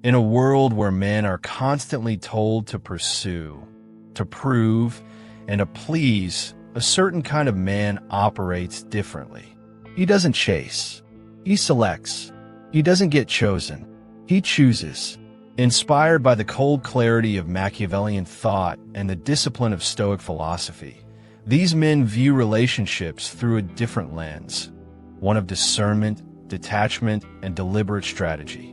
In a world where men are constantly told to pursue, to prove, and to please, a certain kind of man operates differently. He doesn't chase. He selects. He doesn't get chosen. He chooses. Inspired by the cold clarity of Machiavellian thought and the discipline of Stoic philosophy, these men view relationships through a different lens, one of discernment, detachment, and deliberate strategy.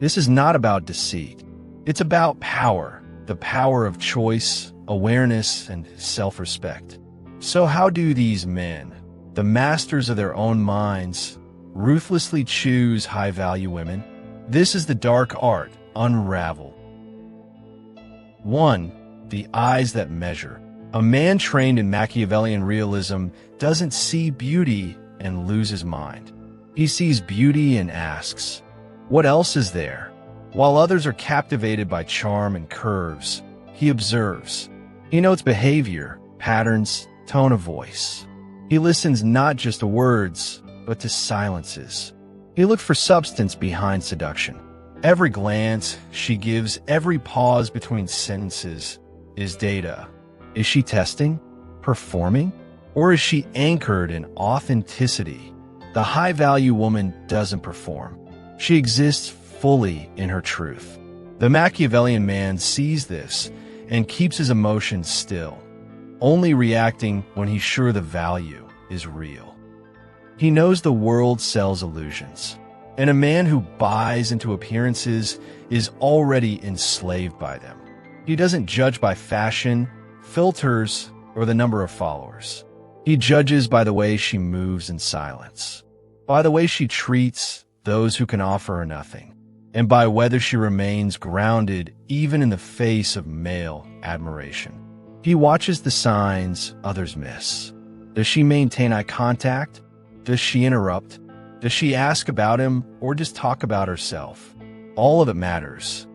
This is not about deceit. It's about power, the power of choice, awareness, and self-respect. So how do these men, the masters of their own minds, ruthlessly choose high-value women? This is the dark art unraveled. 1. The eyes that measure. A man trained in Machiavellian realism doesn't see beauty and lose his mind. He sees beauty and asks, what else is there? While others are captivated by charm and curves, he observes. He notes behavior, patterns, tone of voice. He listens not just to words, but to silences. He looks for substance behind seduction. Every glance she gives, every pause between sentences, is data. Is she testing? Performing? Or is she anchored in authenticity? The high-value woman doesn't perform. She exists fully in her truth. The Machiavellian man sees this and keeps his emotions still, only reacting when he's sure the value is real. He knows the world sells illusions, and a man who buys into appearances is already enslaved by them. He doesn't judge by fashion, filters, or the number of followers. He judges by the way she moves in silence, by the way she treats those who can offer her nothing, and by whether she remains grounded even in the face of male admiration. He watches the signs others miss. Does she maintain eye contact? Does she interrupt? Does she ask about him or just talk about herself? All of it matters.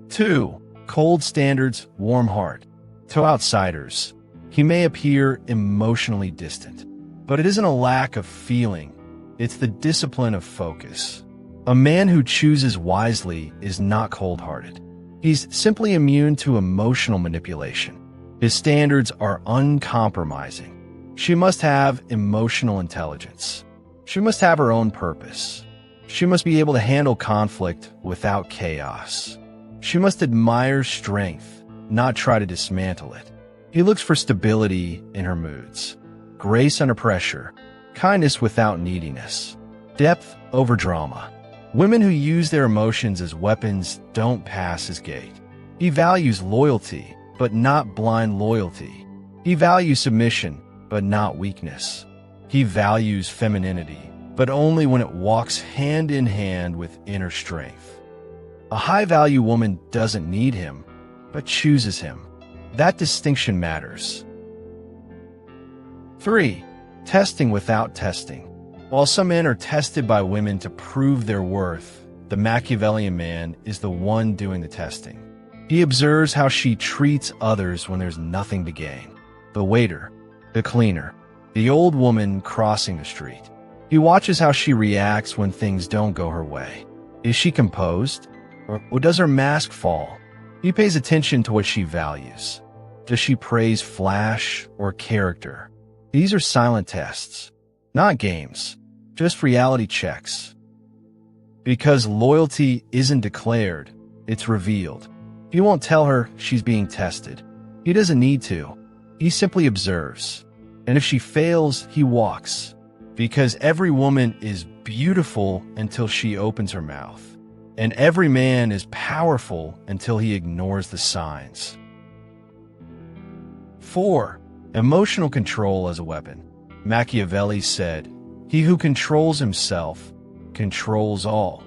2. Cold standards, warm heart. To outsiders, he may appear emotionally distant, but it isn't a lack of feeling. It's the discipline of focus. A man who chooses wisely is not cold-hearted. He's simply immune to emotional manipulation. His standards are uncompromising. She must have emotional intelligence. She must have her own purpose. She must be able to handle conflict without chaos. She must admire strength, not try to dismantle it. He looks for stability in her moods, grace under pressure, kindness without neediness, depth over drama. Women who use their emotions as weapons don't pass his gate. He values loyalty, but not blind loyalty. He values submission, but not weakness. He values femininity, but only when it walks hand in hand with inner strength. A high-value woman doesn't need him, but chooses him. That distinction matters. 3. Testing without testing. While some men are tested by women to prove their worth, the Machiavellian man is the one doing the testing. He observes how she treats others when there's nothing to gain. The waiter, the cleaner, the old woman crossing the street. He watches how she reacts when things don't go her way. Is she composed? Or does her mask fall? He pays attention to what she values. Does she praise flash or character? These are silent tests, not games, just reality checks. Because loyalty isn't declared, it's revealed. He won't tell her she's being tested. He doesn't need to. He simply observes. And if she fails, he walks. Because every woman is beautiful until she opens her mouth. And every man is powerful until he ignores the signs. 4. Emotional control as a weapon. Machiavelli said, "He who controls himself controls all."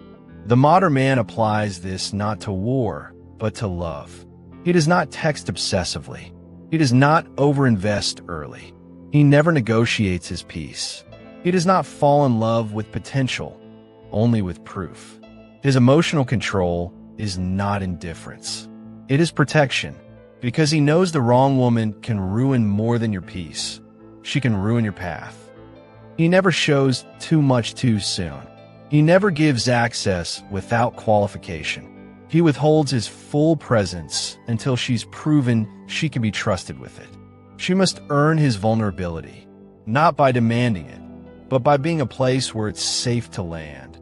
The modern man applies this not to war, but to love. He does not text obsessively. He does not overinvest early. He never negotiates his peace. He does not fall in love with potential, only with proof. His emotional control is not indifference. It is protection, because he knows the wrong woman can ruin more than your peace. She can ruin your path. He never shows too much too soon. He never gives access without qualification. He withholds his full presence until she's proven she can be trusted with it. She must earn his vulnerability, not by demanding it, but by being a place where it's safe to land.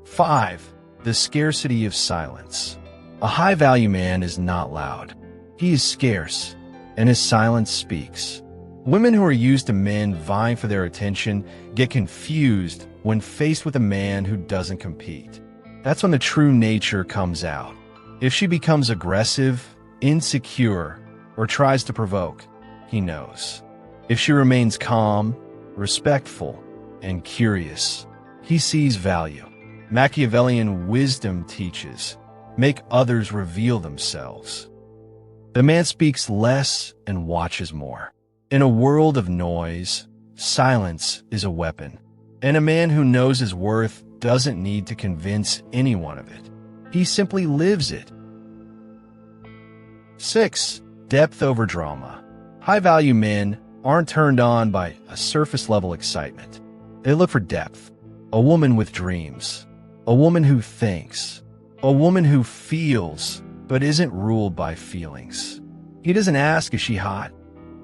5. The scarcity of silence. A high-value man is not loud. He is scarce, and his silence speaks. Women who are used to men vying for their attention get confused when faced with a man who doesn't compete. That's when the true nature comes out. If she becomes aggressive, insecure, or tries to provoke, he knows. If she remains calm, respectful, and curious, he sees value. Machiavellian wisdom teaches, make others reveal themselves. The man speaks less and watches more. In a world of noise, silence is a weapon. And a man who knows his worth doesn't need to convince anyone of it. He simply lives it. 6. Depth over drama. High-value men aren't turned on by a surface-level excitement. They look for depth. A woman with dreams. A woman who thinks. A woman who feels, but isn't ruled by feelings. He doesn't ask, is she hot?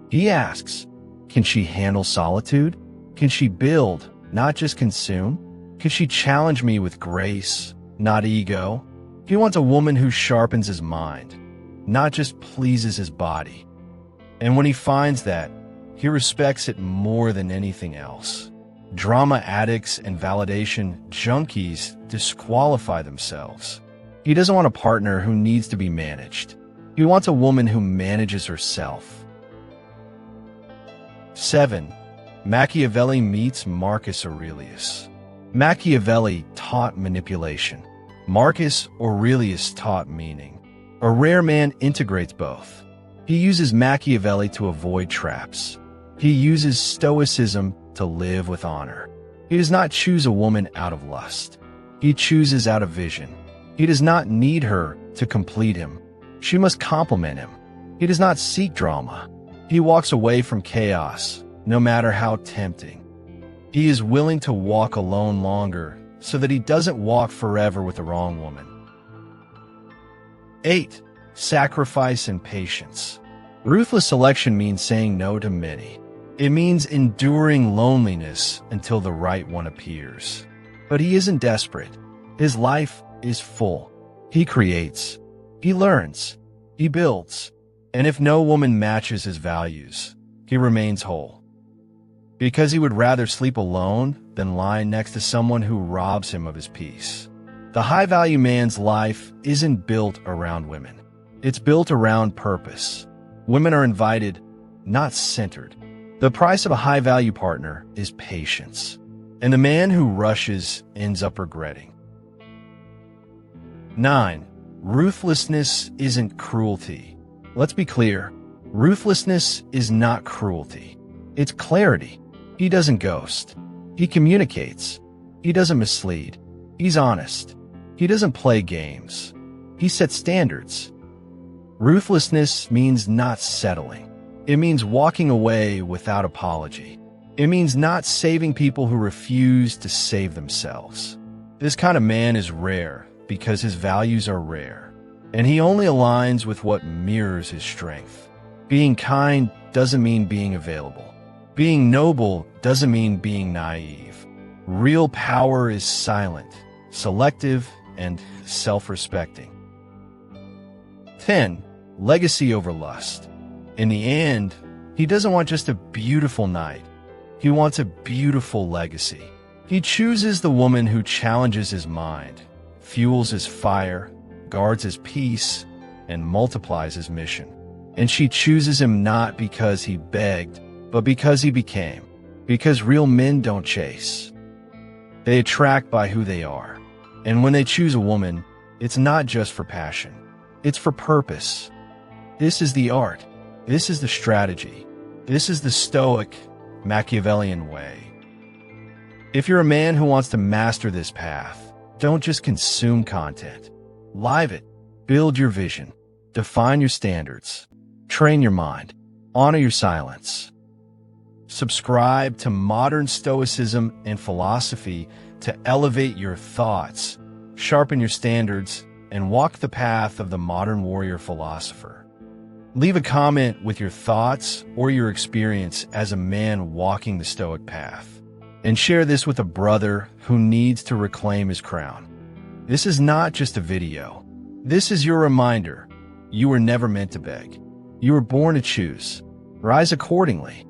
He asks, can she handle solitude? Can she build, not just consume? Can she challenge me with grace, not ego? He wants a woman who sharpens his mind, not just pleases his body. And when he finds that, he respects it more than anything else. Drama addicts and validation junkies disqualify themselves. He doesn't want a partner who needs to be managed. He wants a woman who manages herself. 7. Machiavelli meets Marcus Aurelius. Machiavelli taught manipulation. Marcus Aurelius taught meaning. A rare man integrates both. He uses Machiavelli to avoid traps. He uses stoicism to live with honor. He does not choose a woman out of lust. He chooses out of vision. He does not need her to complete him. She must complement him. He does not seek drama. He walks away from chaos, no matter how tempting. He is willing to walk alone longer so that he doesn't walk forever with the wrong woman. 8. Sacrifice and patience. Ruthless selection means saying no to many. It means enduring loneliness until the right one appears. But he isn't desperate. His life is full. He creates. He learns. He builds. And if no woman matches his values, he remains whole. Because he would rather sleep alone than lie next to someone who robs him of his peace. The high-value man's life isn't built around women. It's built around purpose. Women are invited, not centered. The price of a high-value partner is patience. And the man who rushes ends up regretting. 9. Ruthlessness isn't cruelty. Let's be clear. Ruthlessness is not cruelty. It's clarity. He doesn't ghost. He communicates. He doesn't mislead. He's honest. He doesn't play games. He sets standards. Ruthlessness means not settling. It means walking away without apology. It means not saving people who refuse to save themselves. This kind of man is rare because his values are rare, and he only aligns with what mirrors his strength. Being kind doesn't mean being available. Being noble doesn't mean being naive. Real power is silent, selective, and self-respecting. 10. Legacy over lust. In the end, he doesn't want just a beautiful night. He wants a beautiful legacy. He chooses the woman who challenges his mind, fuels his fire, guards his peace, and multiplies his mission. And she chooses him not because he begged, but because he became. Because real men don't chase. They attract by who they are. And when they choose a woman, it's not just for passion. It's for purpose. This is the art. This is the strategy. This is the Stoic, Machiavellian way. If you're a man who wants to master this path, don't just consume content. Live it. Build your vision. Define your standards. Train your mind. Honor your silence. Subscribe to modern Stoicism and philosophy to elevate your thoughts, sharpen your standards, and walk the path of the modern warrior philosopher. Leave a comment with your thoughts or your experience as a man walking the Stoic path, and share this with a brother who needs to reclaim his crown. This is not just a video. This is your reminder. You were never meant to beg. You were born to choose. Rise accordingly.